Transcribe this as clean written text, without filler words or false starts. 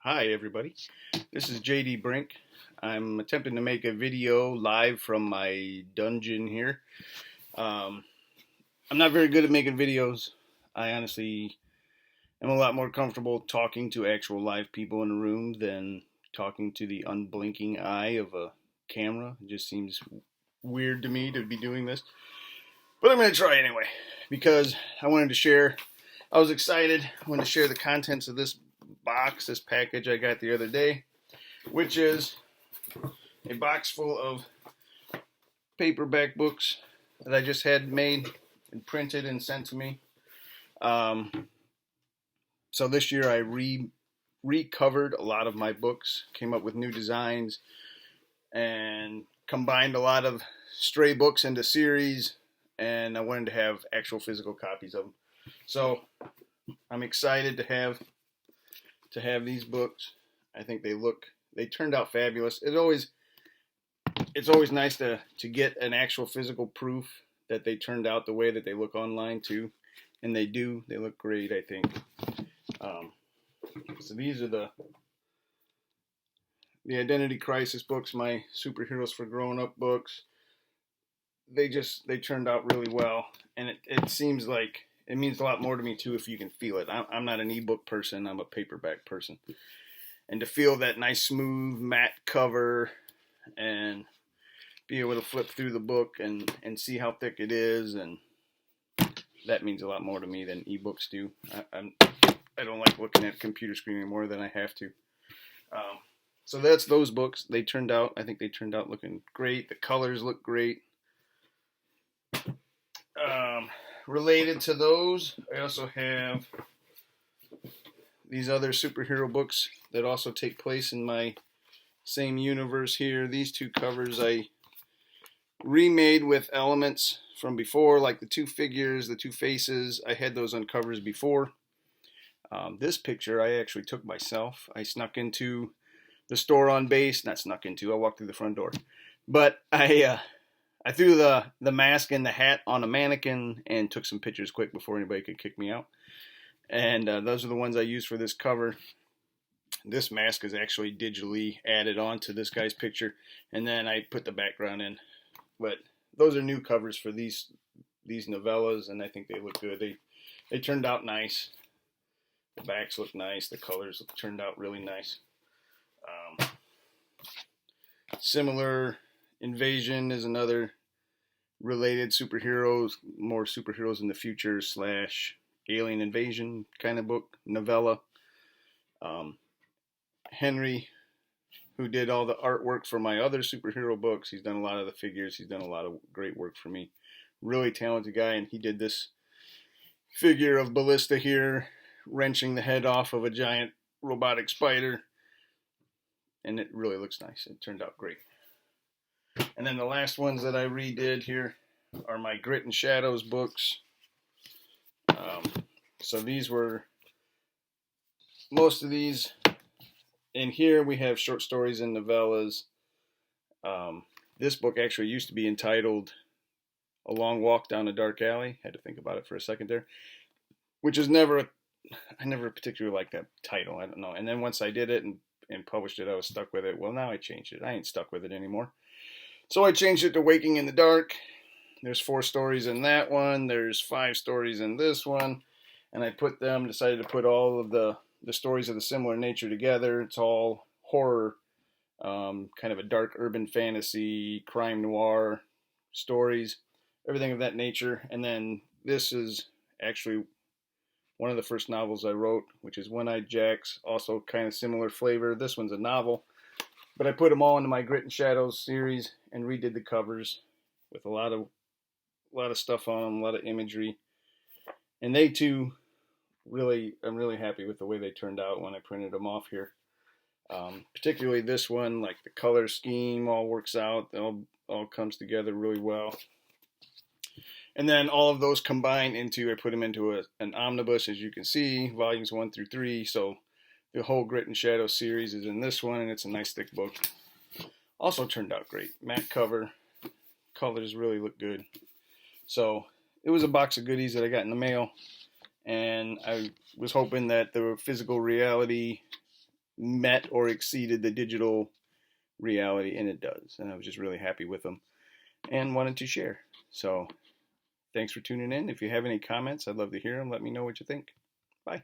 Hi everybody, this is JD Brink. I'm attempting to make a video live from my dungeon here. Um, I'm not very good at making videos. I honestly am a lot more comfortable talking to actual live people in a room than talking to the unblinking eye of a camera. It just seems weird to me to be doing this. But I'm going to try anyway because I wanted to share. I was excited. I wanted to share the contents of this box, this package I got the other day, which is a box full of paperback books that I just had made and printed and sent to me. So this year I recovered a lot of my books, came up with new designs, and combined a lot of stray books into series. And I wanted to have actual physical copies of them. So I'm excited to have these books. I think they turned out fabulous. It's always nice to get an actual physical proof that they turned out the way that they look online too, and they do. They look great, I think. So these are the Identity Crisis books, my Superheroes for Grown Up books. They turned out really well, and it seems like it means a lot more to me too if you can feel it. I'm not an ebook person. I'm a paperback person, and to feel that nice smooth matte cover and be able to flip through the book and see how thick it is, and that means a lot more to me than ebooks do. I don't like looking at a computer screen any more than I have to. So that's those books. I think they turned out looking great. The colors look great. Related to those, I also have these other superhero books that also take place in my same universe here. These two covers I remade with elements from before, like the two figures, the two faces. I had those on covers before. This picture I actually took myself. I snuck into the store on base. Not snuck into. I walked through the front door, but I threw the mask and the hat on a mannequin and took some pictures quick before anybody could kick me out. And those are the ones I used for this cover. This mask is actually digitally added on to this guy's picture, and then I put the background in. But those are new covers for these novellas, and I think they look good. They turned out nice. The backs look nice. The colors turned out really nice. Similar Invasion is another related more superheroes in the future / alien invasion kind of book, novella. Henry, who did all the artwork for my other superhero books, he's done a lot of the figures. He's done a lot of great work for me. Really talented guy, and he did this figure of Ballista here, wrenching the head off of a giant robotic spider, and it really looks nice. It turned out great. And then the last ones that I redid here are my Grit and Shadows books. So most of these in here we have short stories and novellas. This book actually used to be entitled A Long Walk Down a Dark Alley. Had to think about it for a second there, which is I never particularly liked that title. I don't know. And then once I did it and published it, I was stuck with it. Well, now I changed it. I ain't stuck with it anymore. So I changed it to Waking in the Dark. There's 4 stories in that one. There's 5 stories in this one. And I decided to put all of the stories of the similar nature together. It's all horror, kind of a dark urban fantasy, crime noir stories, everything of that nature. And then this is actually one of the first novels I wrote, which is One-Eyed Jacks, also kind of similar flavor. This one's a novel. But I put them all into my Grit and Shadows series and redid the covers with a lot of stuff on them, a lot of imagery. And they too, I'm really happy with the way they turned out when I printed them off here. Particularly this one, like the color scheme all works out, it all comes together really well. And then all of those combine I put them into an omnibus, as you can see, volumes 1 through 3. So the whole Grit and Shadow series is in this one, and it's a nice thick book. Also turned out great. Matte cover. Colors really look good. So it was a box of goodies that I got in the mail, and I was hoping that the physical reality met or exceeded the digital reality, and it does. And I was just really happy with them and wanted to share. So thanks for tuning in. If you have any comments, I'd love to hear them. Let me know what you think. Bye.